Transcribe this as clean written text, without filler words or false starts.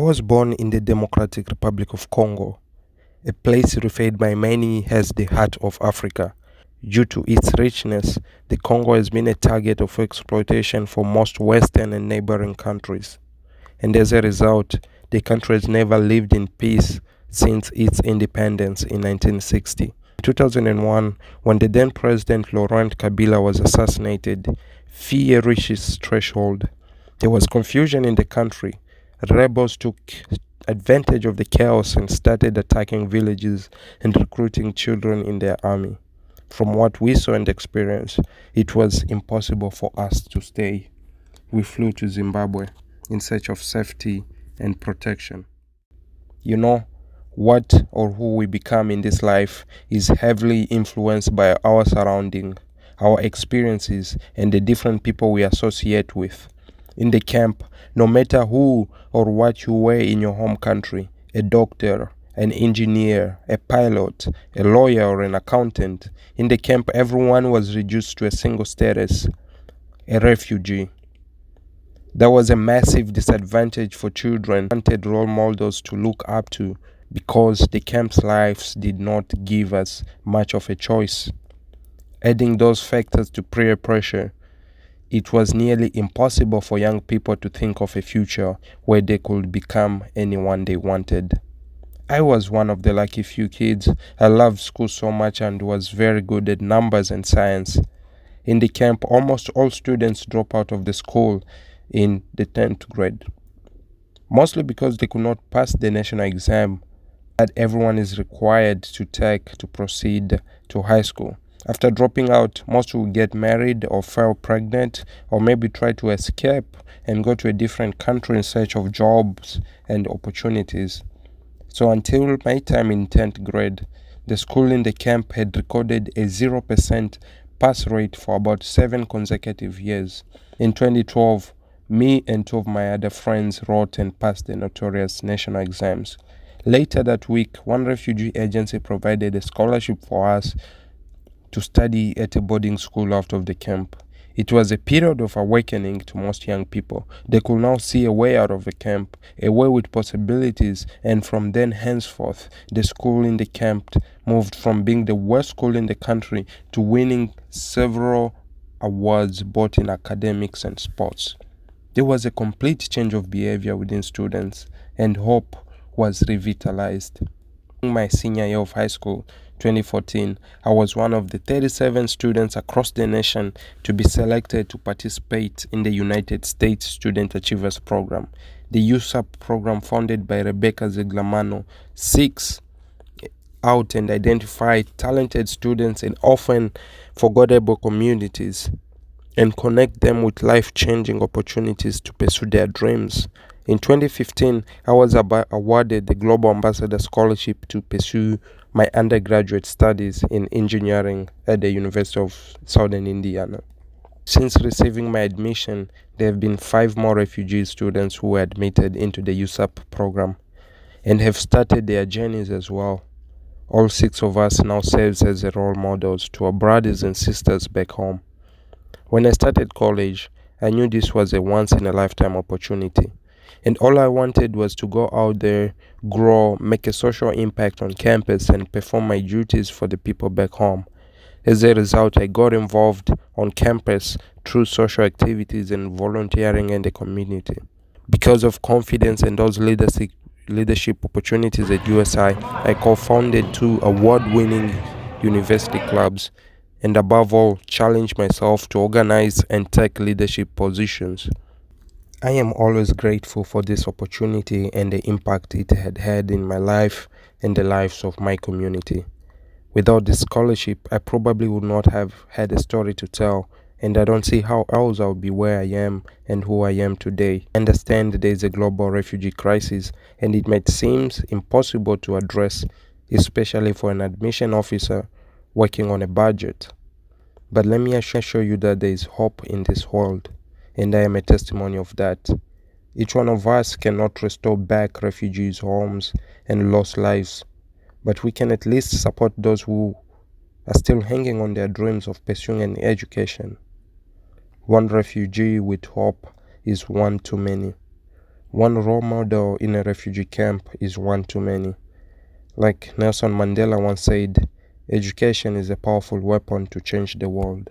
was born in the Democratic Republic of Congo, a place referred by many as the heart of Africa. Due to its richness, the Congo has been a target of exploitation for most Western and neighboring countries. And as a result, the country has never lived in peace since its independence in 1960. In 2001, when the then President Laurent Kabila was assassinated, fear reached its threshold. There was confusion in the country. Rebels took advantage of the chaos and started attacking villages and recruiting children in their army. From what we saw and experienced, it was impossible for us to stay. We flew to Zimbabwe in search of safety and protection. You know, what or who we become in this life is heavily influenced by our surrounding, our experiences, and the different people we associate with. In the camp, no matter who or what you were in your home country, a doctor, an engineer, a pilot, a lawyer, or an accountant, in the camp everyone was reduced to a single status, a refugee. That was a massive disadvantage for children who wanted role models to look up to because the camp's lives did not give us much of a choice. Adding those factors to peer pressure, it was nearly impossible for young people to think of a future where they could become anyone they wanted. I was one of the lucky few kids. I loved school so much and was very good at numbers and science. In the camp, almost all students drop out of the school in the 10th grade, mostly because they could not pass the national exam that everyone is required to take to proceed to high school. After dropping out, most will get married or fall pregnant or maybe try to escape and go to a different country in search of jobs and opportunities. So until my time in 10th grade, the school in the camp had recorded a 0% pass rate for about 7 consecutive years. In 2012, me and 2 of my other friends wrote and passed the notorious national exams. Later that week, one refugee agency provided a scholarship for us to study at a boarding school out of the camp. It was a period of awakening to most young people. They could now see a way out of the camp, a way with possibilities, and from then henceforth, the school in the camp moved from being the worst school in the country to winning several awards both in academics and sports. There was a complete change of behavior within students, and hope was revitalized. In my senior year of high school, 2014, I was one of the 37 students across the nation to be selected to participate in the United States Student Achievers Program. The USAP program, founded by Rebecca Zeglamano, seeks out and identify talented students in often forgettable communities and connect them with life-changing opportunities to pursue their dreams. In 2015, I was awarded the Global Ambassador Scholarship to pursue my undergraduate studies in engineering at the University of Southern Indiana. Since receiving my admission, there have been 5 more refugee students who were admitted into the USAP program and have started their journeys as well. All 6 of us now serve as role models to our brothers and sisters back home. When I started college, I knew this was a once-in-a-lifetime opportunity. And all I wanted was to go out there, grow, make a social impact on campus, and perform my duties for the people back home. As a result, I got involved on campus through social activities and volunteering in the community. Because of confidence and those leadership opportunities at USI, I co-founded 2 award-winning university clubs, and above all, challenged myself to organize and take leadership positions. I am always grateful for this opportunity and the impact it had had in my life and the lives of my community. Without this scholarship, I probably would not have had a story to tell, and I don't see how else I would be where I am and who I am today. I understand there is a global refugee crisis, and it might seem impossible to address, especially for an admission officer working on a budget. But let me assure you that there is hope in this world, and I am a testimony of that. Each one of us cannot restore back refugees' homes and lost lives, but we can at least support those who are still hanging on their dreams of pursuing an education. One refugee with hope is one too many. One role model in a refugee camp is one too many. Like Nelson Mandela once said, education is a powerful weapon to change the world.